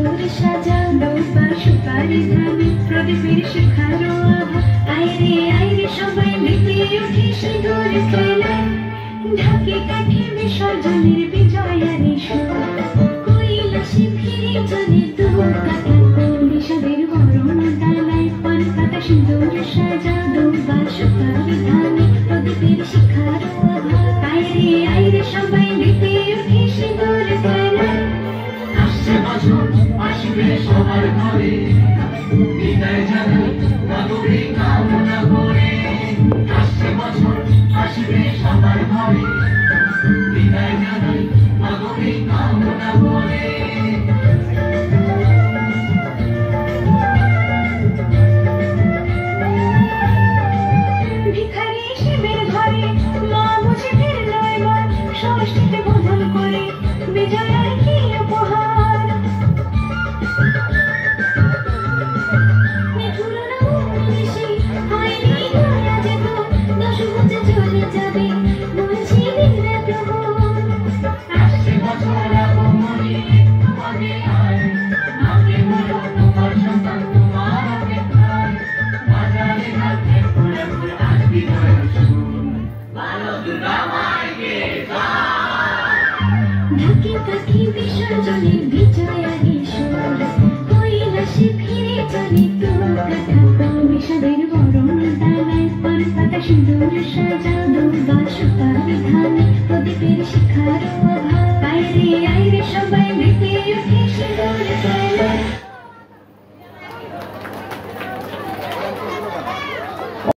সিঁদুর সাজানো বা সুপারি ধানে প্রদীপের শিখারো আভা। আইরে সবাই মেতে উঠি সিঁদুর খেলায়, ঢাকে কাঠে বিসর্জনের বিজয়ারি সুর। কৈলাসে ফিরে চলে দুধ কাটা ঋষভের বরণ ডালায়, পান পাতা সিঁদুর সাজানো বা সুপারি ধানে প্রদীপের শিখারো আভা। আইরে সবাই মেতে উঠি সিঁদুর খেলায়। আসছে বছর আসবে সবার ঘরে, বিদায় জানাই মাধবী কামনা করে। আসছে বছর আসবে সবার ঘরে, বিদায় জানাই মাধবী কামনা করে।